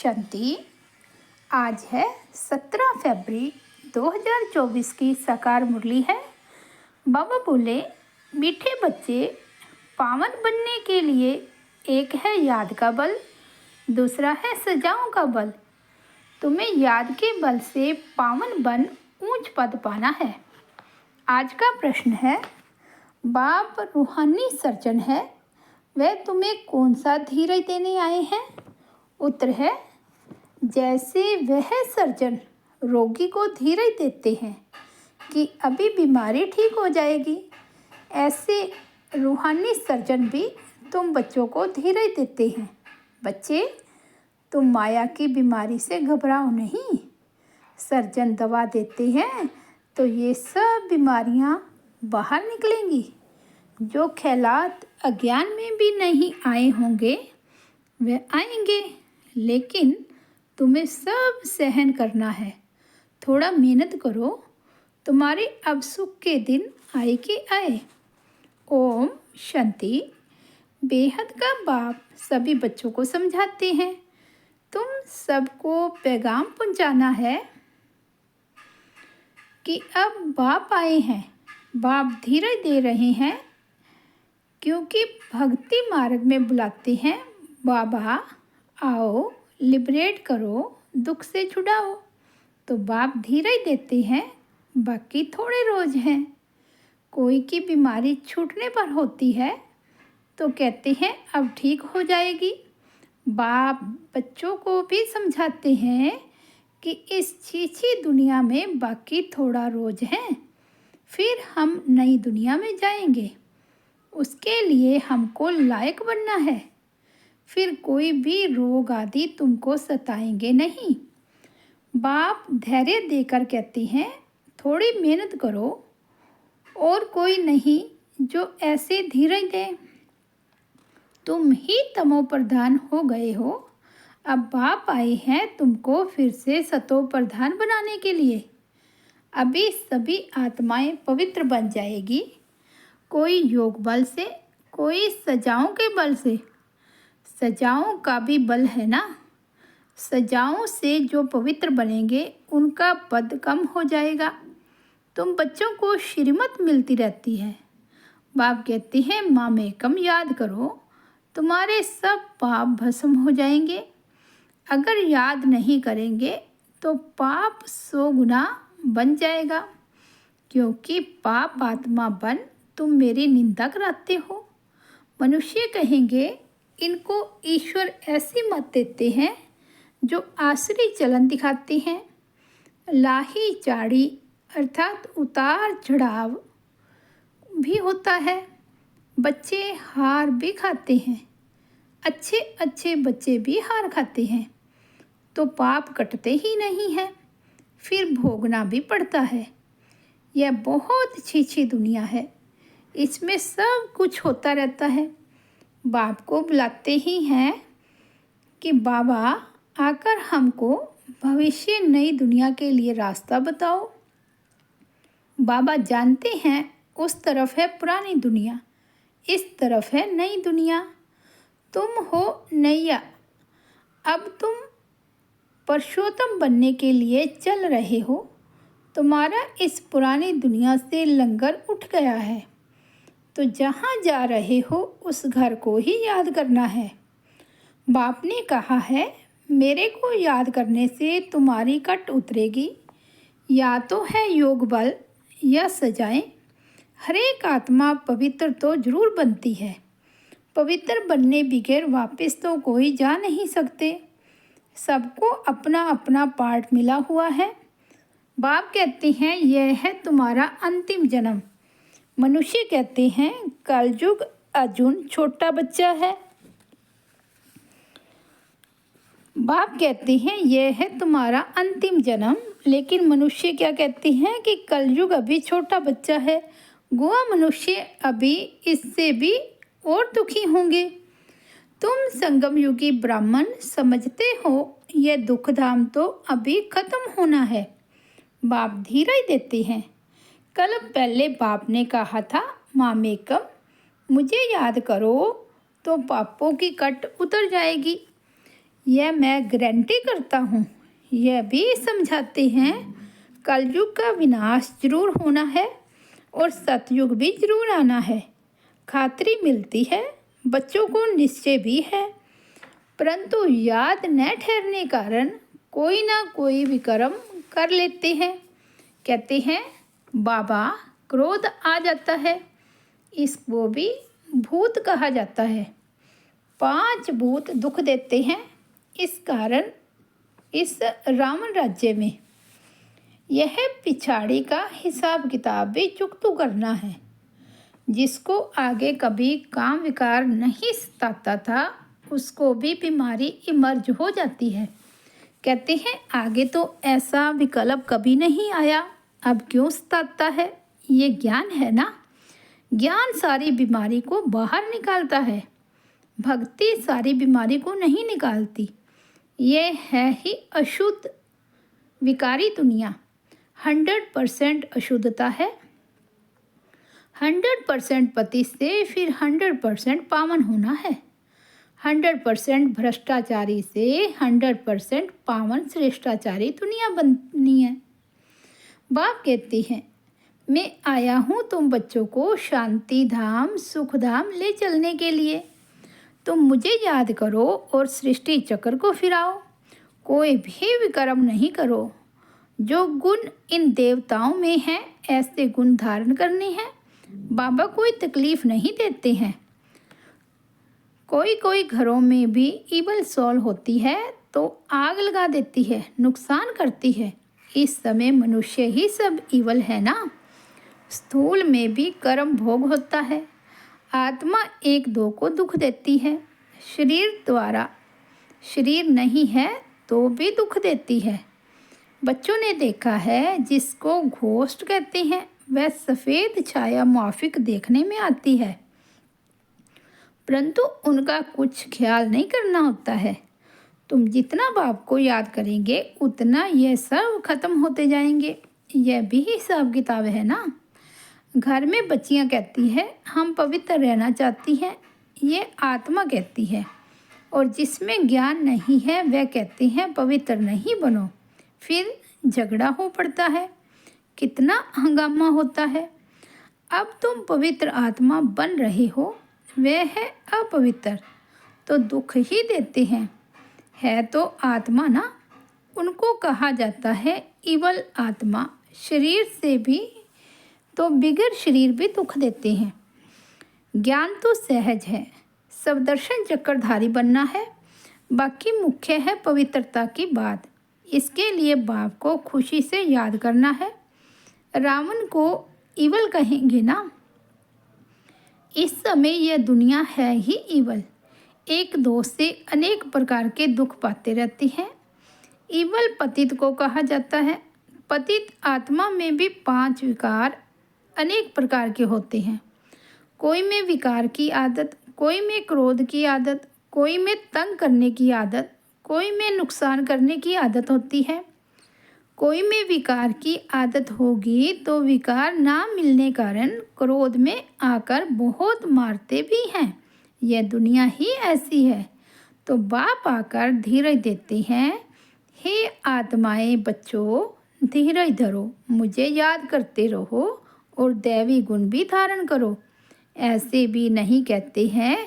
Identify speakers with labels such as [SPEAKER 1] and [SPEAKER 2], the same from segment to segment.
[SPEAKER 1] शांति। आज है 17 फरवरी 2024 की साकार मुरली है। बाबा बोले, मीठे बच्चे, पावन बनने के लिए एक है याद का बल, दूसरा है सजाओं का बल। तुम्हें याद के बल से पावन बन ऊंच पद पाना है। आज का प्रश्न है, बाप रूहानी सर्जन है, वह तुम्हें कौन सा धीरज देने आए हैं? उत्तर है, जैसे वह सर्जन रोगी को धीरज देते हैं कि अभी बीमारी ठीक हो जाएगी, ऐसे रूहानी सर्जन भी तुम बच्चों को धीरज देते हैं। बच्चे, तुम माया की बीमारी से घबराओ नहीं। सर्जन दवा देते हैं तो ये सब बीमारियां बाहर निकलेंगी। जो ख्यालात अज्ञान में भी नहीं आए होंगे वे आएंगे, लेकिन तुम्हें सब सहन करना है। थोड़ा मेहनत करो, तुम्हारे अब सुख के दिन आए के आए। ओम शांति। बेहद का बाप सभी बच्चों को समझाते हैं, तुम सबको पैगाम पहुंचाना है कि अब बाप आए हैं। बाप धीरज दे रहे हैं क्योंकि भक्ति मार्ग में बुलाते हैं। बाबा आओ, लिबरेट करो, दुख से छुड़ाओ। तो बाप धीरज देते हैं, बाकी थोड़े रोज हैं। कोई की बीमारी छूटने पर होती है तो कहते हैं अब ठीक हो जाएगी। बाप बच्चों को भी समझाते हैं कि इस छीछी दुनिया में बाकी थोड़ा रोज है, फिर हम नई दुनिया में जाएंगे। उसके लिए हमको लायक बनना है, फिर कोई भी रोग आदि तुमको सताएंगे नहीं। बाप धैर्य देकर कहते हैं, थोड़ी मेहनत करो, और कोई नहीं जो ऐसे धीरज दे। तुम ही तमो प्रधान हो गए हो, अब बाप आए हैं तुमको फिर से सतो प्रधान बनाने के लिए। अभी सभी आत्माएं पवित्र बन जाएगी, कोई योग बल से, कोई सजाओं के बल से। सजाओं का भी बल है ना। सजाओं से जो पवित्र बनेंगे उनका पद कम हो जाएगा। तुम बच्चों को श्रीमत मिलती रहती है। बाप कहते हैं, मामेकम याद करो, तुम्हारे सब पाप भस्म हो जाएंगे। अगर याद नहीं करेंगे तो पाप 100 गुना बन जाएगा, क्योंकि पाप आत्मा बन तुम मेरी निंदा कराते हो। मनुष्य कहेंगे, इनको ईश्वर ऐसी मत देते हैं जो आसुरी चलन दिखाते हैं। लाही चाड़ी अर्थात उतार चढ़ाव भी होता है। बच्चे हार भी खाते हैं, अच्छे अच्छे बच्चे भी हार खाते हैं, तो पाप कटते ही नहीं हैं, फिर भोगना भी पड़ता है। यह बहुत छीछी दुनिया है, इसमें सब कुछ होता रहता है। बाप को बुलाते ही हैं कि बाबा आकर हमको भविष्य नई दुनिया के लिए रास्ता बताओ। बाबा जानते हैं उस तरफ है पुरानी दुनिया, इस तरफ है नई दुनिया। तुम हो नैया, अब तुम पुरुषोत्तम बनने के लिए चल रहे हो। तुम्हारा इस पुरानी दुनिया से लंगर उठ गया है, तो जहाँ जा रहे हो उस घर को ही याद करना है। बाप ने कहा है, मेरे को याद करने से तुम्हारी कट उतरेगी। या तो है योग बल या सजाएं। हर एक आत्मा पवित्र तो जरूर बनती है। पवित्र बनने बगैर वापस तो कोई जा नहीं सकते। सबको अपना अपना पार्ट मिला हुआ है। बाप कहते हैं, यह है तुम्हारा अंतिम जन्म। मनुष्य कहते हैं, कलयुग अर्जुन छोटा बच्चा है। बाप कहते हैं, यह है तुम्हारा अंतिम जन्म, लेकिन मनुष्य क्या कहते हैं कि कलयुग अभी छोटा बच्चा है। गोवा मनुष्य अभी इससे भी और दुखी होंगे। तुम संगम युगी ब्राह्मण समझते हो, यह दुख धाम तो अभी खत्म होना है। बाप धीरज देते हैं। कल पहले बाप ने कहा था, मामेकम, मुझे याद करो तो पापों की कट उतर जाएगी। यह मैं गारंटी करता हूँ। यह भी समझाते हैं कलयुग का विनाश जरूर होना है और सतयुग भी जरूर आना है। खातरी मिलती है, बच्चों को निश्चय भी है, परंतु याद न ठहरने कारण कोई ना कोई विक्रम कर लेते हैं। कहते हैं बाबा, क्रोध आ जाता है, इसको भी भूत कहा जाता है। 5 भूत दुख देते हैं। इस कारण इस रावण राज्य में यह पिछाड़ी का हिसाब किताब भी चुकतू करना है। जिसको आगे कभी काम विकार नहीं सताता था, उसको भी बीमारी इमर्ज हो जाती है। कहते हैं आगे तो ऐसा विकल्प कभी नहीं आया, अब क्यों सताता है? ये ज्ञान है ना। ज्ञान सारी बीमारी को बाहर निकालता है, भक्ति सारी बीमारी को नहीं निकालती। ये है ही अशुद्ध विकारी दुनिया। 100% अशुद्धता है। 100% पति से फिर 100% पावन होना है। 100% भ्रष्टाचारी से 100% पावन श्रेष्ठाचारी दुनिया बननी है। बाप कहते हैं मैं आया हूँ तुम बच्चों को शांति धाम सुख धाम ले चलने के लिए। तुम मुझे याद करो और सृष्टि चक्र को फिराओ। कोई भी विक्रम नहीं करो। जो गुण इन देवताओं में हैं, ऐसे गुण धारण करने हैं। बाबा कोई तकलीफ नहीं देते हैं। कोई कोई घरों में भी इवल सोल होती है तो आग लगा देती है, नुकसान करती है। इस समय मनुष्य ही सब इवल है ना। स्थूल में भी कर्म भोग होता है। आत्मा 1-2 को दुख देती है। शरीर द्वारा शरीर नहीं है तो भी दुख देती है। बच्चों ने देखा है जिसको घोस्ट कहते हैं, वह सफ़ेद छाया माफिक देखने में आती है, परंतु उनका कुछ ख्याल नहीं करना होता है। तुम जितना बाप को याद करेंगे उतना यह सब खत्म होते जाएंगे। यह भी हिसाब किताब है ना। घर में बच्चियां कहती है हम पवित्र रहना चाहती हैं, ये आत्मा कहती है, और जिसमें ज्ञान नहीं है वह कहते हैं पवित्र नहीं बनो। फिर झगड़ा हो पड़ता है, कितना हंगामा होता है। अब तुम पवित्र आत्मा बन रहे हो, वह है अपवित्र, तो दुख ही देते हैं। है तो आत्मा ना। उनको कहा जाता है इवल आत्मा। शरीर से भी तो बिगड़ शरीर भी दुख देते हैं। ज्ञान तो सहज है, सब दर्शन चक्रधारी बनना है। बाकी मुख्य है पवित्रता की बात। इसके लिए बाप को खुशी से याद करना है। रावण को इवल कहेंगे ना। इस समय यह दुनिया है ही इवल। एक दोस्त से अनेक प्रकार के दुख पाते रहती है। इवल पतित को कहा जाता है। पतित आत्मा में भी 5 विकार अनेक प्रकार के होते हैं। कोई में विकार की आदत, कोई में क्रोध की आदत, कोई में तंग करने की आदत, कोई में नुकसान करने की आदत होती है। कोई में विकार की आदत होगी तो विकार ना मिलने कारण क्रोध में आकर बहुत मारते भी हैं। यह दुनिया ही ऐसी है। तो बाप आकर धीरज देते हैं, हे आत्माएं बच्चों धीरज धरो, मुझे याद करते रहो और दैवी गुण भी धारण करो। ऐसे भी नहीं कहते हैं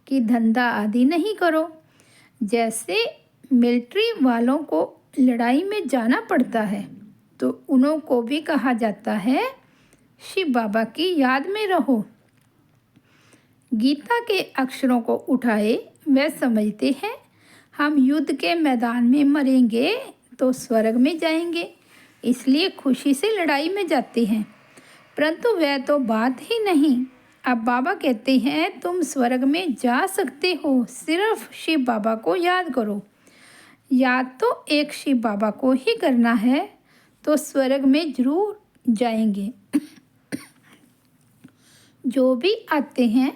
[SPEAKER 1] कि धंधा आदि नहीं करो। जैसे मिलिट्री वालों को लड़ाई में जाना पड़ता है तो उन्हों को भी कहा जाता है शिव बाबा की याद में रहो। गीता के अक्षरों को उठाए वे समझते हैं हम युद्ध के मैदान में मरेंगे तो स्वर्ग में जाएंगे, इसलिए खुशी से लड़ाई में जाते हैं। परंतु वह तो बात ही नहीं। अब बाबा कहते हैं तुम स्वर्ग में जा सकते हो, सिर्फ शिव बाबा को याद करो। याद तो एक शिव बाबा को ही करना है तो स्वर्ग में जरूर जाएंगे। जो भी आते हैं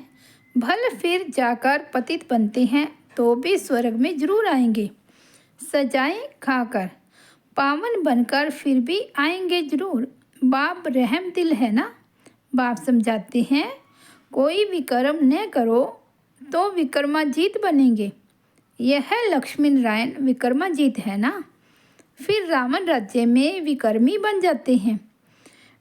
[SPEAKER 1] भल फिर जाकर पतित बनते हैं तो भी स्वर्ग में जरूर आएंगे। सजाएं खाकर पावन बनकर फिर भी आएंगे जरूर। बाप रहम दिल है ना। बाप समझाते हैं कोई विक्रम न करो तो विक्रमाजीत बनेंगे। यह लक्ष्मी नारायण विक्रमाजीत है ना। फिर रावण राज्य में विक्रमी बन जाते हैं।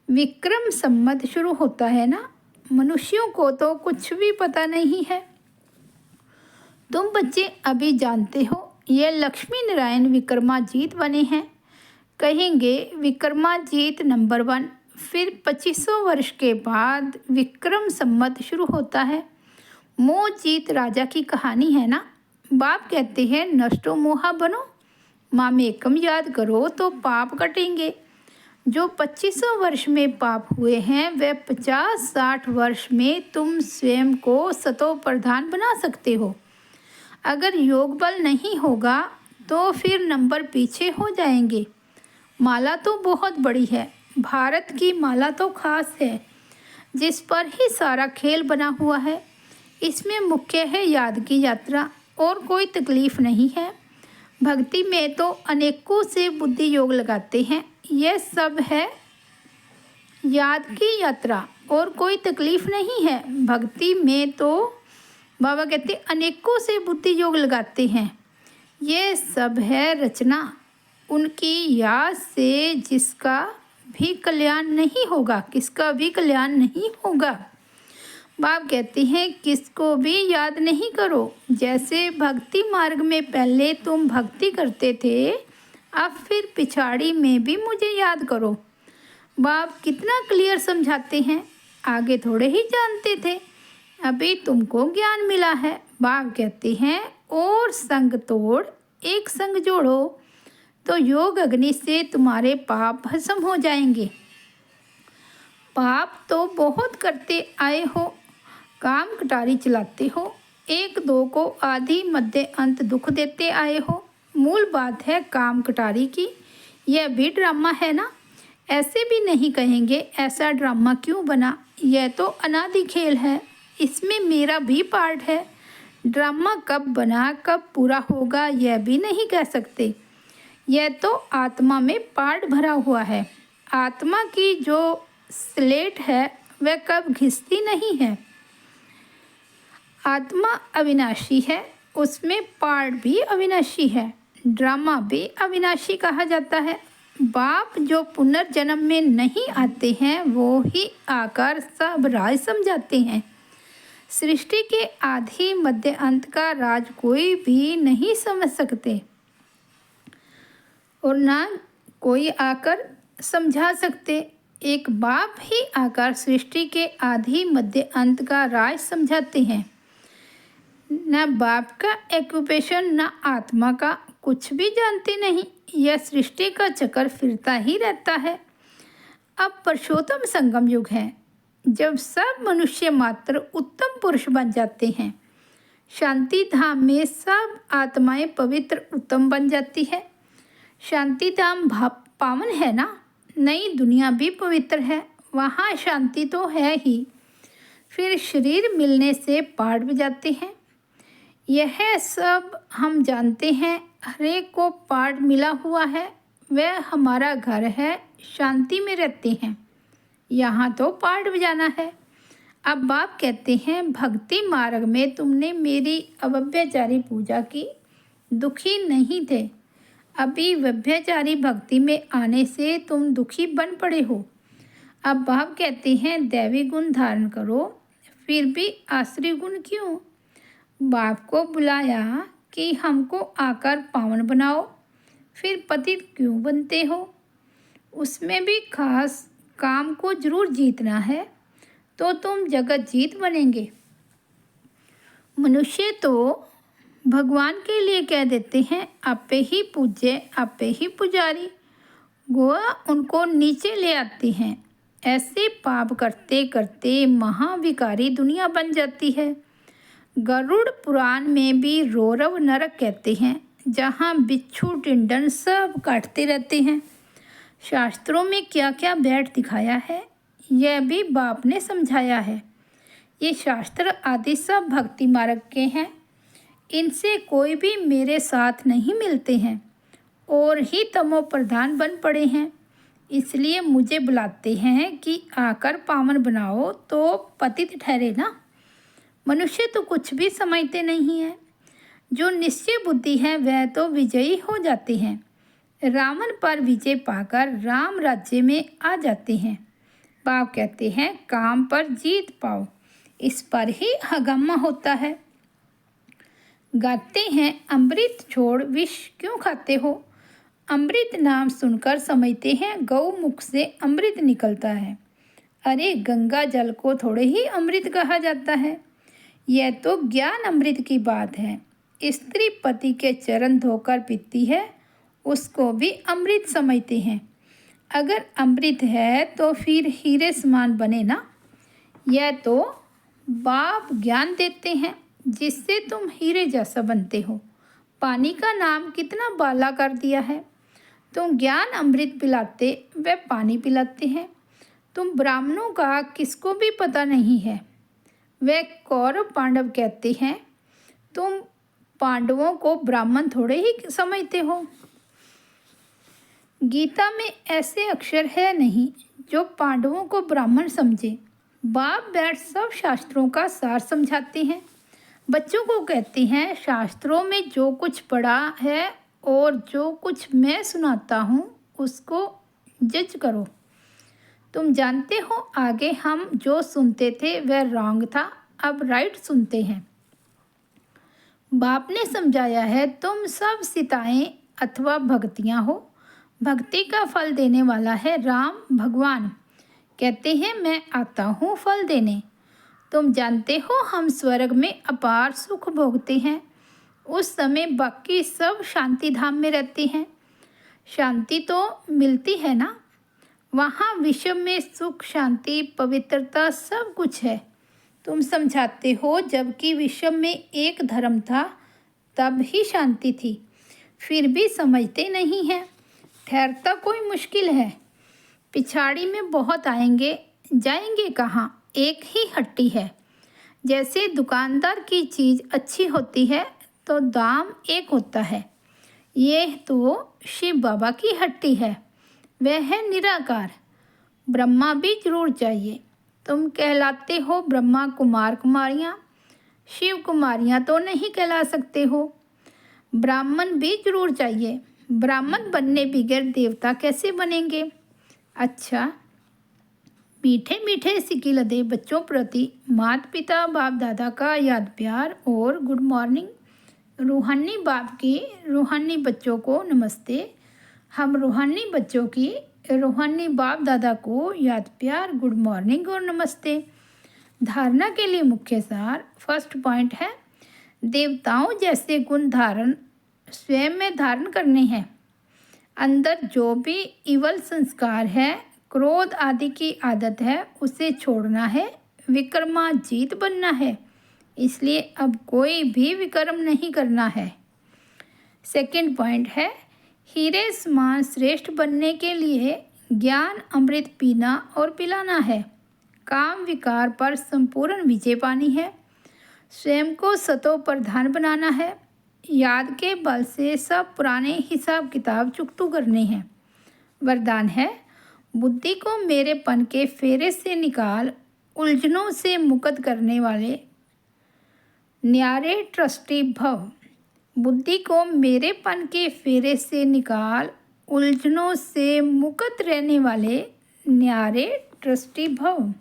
[SPEAKER 1] विक्रम संवत शुरू होता है ना। मनुष्यों को तो कुछ भी पता नहीं है। तुम बच्चे अभी जानते हो ये लक्ष्मी नारायण विक्रमाजीत बने हैं। कहेंगे विक्रमाजीत नंबर 1। फिर 2500 वर्ष के बाद विक्रम संवत शुरू होता है। मोह जीत राजा की कहानी है ना। बाप कहते हैं नष्टो मोहा बनो, मामेकम याद करो तो पाप कटेंगे। जो 2500 वर्ष में पाप हुए हैं वे 50-60 वर्ष में तुम स्वयं को सतो प्रधान बना सकते हो। अगर योग बल नहीं होगा तो फिर नंबर पीछे हो जाएंगे। माला तो बहुत बड़ी है। भारत की माला तो खास है, जिस पर ही सारा खेल बना हुआ है। इसमें मुख्य है याद की यात्रा, और कोई तकलीफ नहीं है। भक्ति में तो अनेकों से बुद्धि योग लगाते हैं। यह सब है याद की यात्रा, और कोई तकलीफ नहीं है। भक्ति में तो बाबा कहते अनेकों से बुद्धि योग लगाते हैं। ये सब है रचना उनकी याद से, जिसका भी कल्याण नहीं होगा। किसका भी कल्याण नहीं होगा। बाप कहते हैं किसको भी याद नहीं करो। जैसे भक्ति मार्ग में पहले तुम भक्ति करते थे, अब फिर पिछाड़ी में भी मुझे याद करो। बाप कितना क्लियर समझाते हैं। आगे थोड़े ही जानते थे, अभी तुमको ज्ञान मिला है। बाप कहते हैं और संग तोड़ एक संग जोड़ो तो योग अग्नि से तुम्हारे पाप भस्म हो जाएंगे। पाप तो बहुत करते आए हो, काम कटारी चलाते हो, एक दो को आदि मध्य अंत दुख देते आए हो। मूल बात है काम कटारी की। यह भी ड्रामा है ना। ऐसे भी नहीं कहेंगे ऐसा ड्रामा क्यों बना। यह तो अनादि खेल है, इसमें मेरा भी पार्ट है। ड्रामा कब बना कब पूरा होगा यह भी नहीं कह सकते। यह तो आत्मा में पार्ट भरा हुआ है। आत्मा की जो स्लेट है वह कब घिसती नहीं है। आत्मा अविनाशी है, उसमें पार्ट भी अविनाशी है। ड्रामा भी अविनाशी कहा जाता है। बाप जो पुनर्जन्म में नहीं आते हैं वो ही आकर सब राज समझाते हैं। सृष्टि के आदि मध्य अंत का राज कोई भी नहीं समझ सकते, और ना कोई आकर समझा सकते। एक बाप ही आकर सृष्टि के आदि मध्य अंत का राज समझाते हैं। न बाप का एक्यूपेशन न आत्मा का, कुछ भी जानते नहीं। यह सृष्टि का चक्कर फिरता ही रहता है। अब पुरुषोत्तम संगम युग है, जब सब मनुष्य मात्र उत्तम पुरुष बन जाते हैं। शांति धाम में सब आत्माएं पवित्र उत्तम बन जाती है। शांति धाम पावन है ना। नई दुनिया भी पवित्र है, वहाँ शांति तो है ही। फिर शरीर मिलने से पाठ बजाते हैं। यह सब हम जानते हैं। हरेक को पाठ मिला हुआ है, वह हमारा घर है, शांति में रहते हैं। यहाँ तो पाठ बजाना है। अब बाप कहते हैं भक्ति मार्ग में तुमने मेरी अव्यभिचारी पूजा की, दुखी नहीं थे। अभी व्यभिचारी भक्ति में आने से तुम दुखी बन पड़े हो। अब बाप कहते हैं दैवी गुण धारण करो, फिर भी आश्री गुण क्यों। बाप को बुलाया कि हमको आकर पावन बनाओ, फिर पतित क्यों बनते हो। उसमें भी खास काम को जरूर जीतना है तो तुम जगत जीत बनेंगे। मनुष्य तो भगवान के लिए कह देते हैं आपे ही पूज्य आपे ही पुजारी, गोवा उनको नीचे ले आते हैं। ऐसे पाप करते करते महाविकारी दुनिया बन जाती है। गरुड़ पुराण में भी रौरव नरक कहते हैं, जहाँ बिच्छू टिंडन सब काटते रहते हैं। शास्त्रों में क्या क्या बैठ दिखाया है यह भी बाप ने समझाया है। ये शास्त्र आदि सब भक्ति मार्ग के हैं, इनसे कोई भी मेरे साथ नहीं मिलते हैं और ही तमो प्रधान बन पड़े हैं। इसलिए मुझे बुलाते हैं कि आकर पावन बनाओ तो पतित ठहरे ना। मनुष्य तो कुछ भी समझते नहीं है। जो निश्चय बुद्धि है वह तो विजयी हो जाते हैं। रावण पर विजय पाकर राम राज्य में आ जाते हैं। बाप कहते हैं काम पर जीत पाओ, इस पर ही हंगामा होता है। गाते हैं अमृत छोड़ विष क्यों खाते हो। अमृत नाम सुनकर समझते हैं गौमुख से अमृत निकलता है। अरे गंगा जल को थोड़े ही अमृत कहा जाता है, यह तो ज्ञान अमृत की बात है। स्त्री पति के चरण धोकर पीती है, उसको भी अमृत समझते हैं। अगर अमृत है तो फिर हीरे समान बने ना। यह तो बाप ज्ञान देते हैं जिससे तुम हीरे जैसा बनते हो। पानी का नाम कितना बाला कर दिया है। तुम ज्ञान अमृत पिलाते, वे पानी पिलाते हैं। तुम ब्राह्मणों का किसको भी पता नहीं है, वे कौरव पांडव कहते हैं। तुम पांडवों को ब्राह्मण थोड़े ही समझते हो। गीता में ऐसे अक्षर है नहीं जो पांडवों को ब्राह्मण समझे। बाप बैठ सब शास्त्रों का सार समझाते हैं। बच्चों को कहते हैं शास्त्रों में जो कुछ पढ़ा है और जो कुछ मैं सुनाता हूँ उसको जज करो। तुम जानते हो आगे हम जो सुनते थे वह रॉन्ग था, अब राइट सुनते हैं। बाप ने समझाया है तुम सब सीताएं अथवा भक्तियाँ हो। भक्ति का फल देने वाला है राम भगवान। कहते हैं मैं आता हूँ फल देने। तुम जानते हो हम स्वर्ग में अपार सुख भोगते हैं। उस समय बाकी सब शांति धाम में रहते हैं। शांति तो मिलती है ना, वहाँ विश्व में सुख शांति पवित्रता सब कुछ है। तुम समझाते हो जबकि विश्व में एक धर्म था तब ही शांति थी, फिर भी समझते नहीं हैं। ठहरता कोई मुश्किल है, पिछाड़ी में बहुत आएंगे, जाएंगे कहाँ, एक ही हट्टी है। जैसे दुकानदार की चीज़ अच्छी होती है तो दाम एक होता है। ये तो शिव बाबा की हट्टी है, वह है निराकार। ब्रह्मा भी जरूर चाहिए। तुम कहलाते हो ब्रह्मा कुमार कुमारियाँ, शिव कुमारियाँ तो नहीं कहला सकते हो। ब्राह्मण भी जरूर चाहिए, ब्राह्मण बनने बगैर देवता कैसे बनेंगे। अच्छा, मीठे मीठे सिक्के लदे बच्चों प्रति माता पिता बाप दादा का याद प्यार और गुड मॉर्निंग। रूहानी बाप की रूहानी बच्चों को नमस्ते। हम रूहानी बच्चों की रूहानी बाप दादा को याद प्यार गुड मॉर्निंग और नमस्ते। धारणा के लिए मुख्य सार। फर्स्ट पॉइंट है देवताओं जैसे गुण धारण स्वयं में धारण करने हैं। अंदर जो भी इवल संस्कार है, क्रोध आदि की आदत है, उसे छोड़ना है। विक्रमाजीत बनना है, इसलिए अब कोई भी विक्रम नहीं करना है। सेकंड पॉइंट है हीरे समान श्रेष्ठ बनने के लिए ज्ञान अमृत पीना और पिलाना है। काम विकार पर संपूर्ण विजय पानी है। स्वयं को सतो प्रधान बनाना है। याद के बल से सब पुराने हिसाब किताब चुकतू करने हैं। वरदान है बुद्धि को मेरेपन के फेरे से निकाल, उलझनों से मुक्त करने वाले न्यारे ट्रस्टी भव। बुद्धि को मेरेपन के फेरे से निकाल, उलझनों से मुक्त रहने वाले न्यारे ट्रस्टी भव।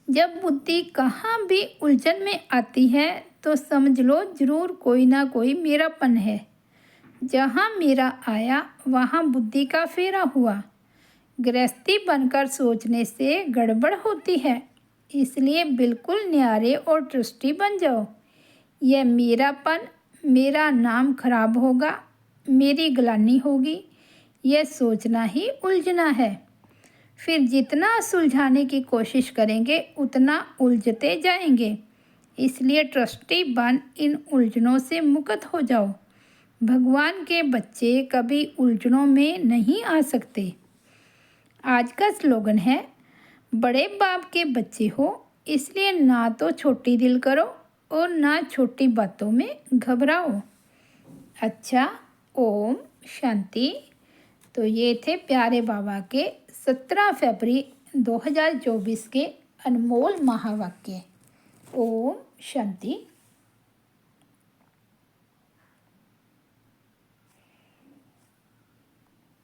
[SPEAKER 1] जब बुद्धि कहाँ भी उलझन में आती है तो समझ लो जरूर कोई ना कोई मेरापन है। जहाँ मेरा आया वहाँ बुद्धि का फेरा हुआ। गृहस्थी बनकर सोचने से गड़बड़ होती है, इसलिए बिल्कुल न्यारे और ट्रस्टी बन जाओ। यह मेरापन, मेरा नाम खराब होगा, मेरी ग्लानि होगी, यह सोचना ही उलझना है। फिर जितना सुलझाने की कोशिश करेंगे उतना उलझते जाएंगे। इसलिए ट्रस्टी बन इन उलझनों से मुक्त हो जाओ। भगवान के बच्चे कभी उलझनों में नहीं आ सकते। आज का स्लोगन है बड़े बाप के बच्चे हो, इसलिए ना तो छोटी दिल करो और ना छोटी बातों में घबराओ। अच्छा, ओम शांति। तो ये थे प्यारे बाबा के 17 फरवरी 2024 के अनमोल महावाक्य। ओम शांति।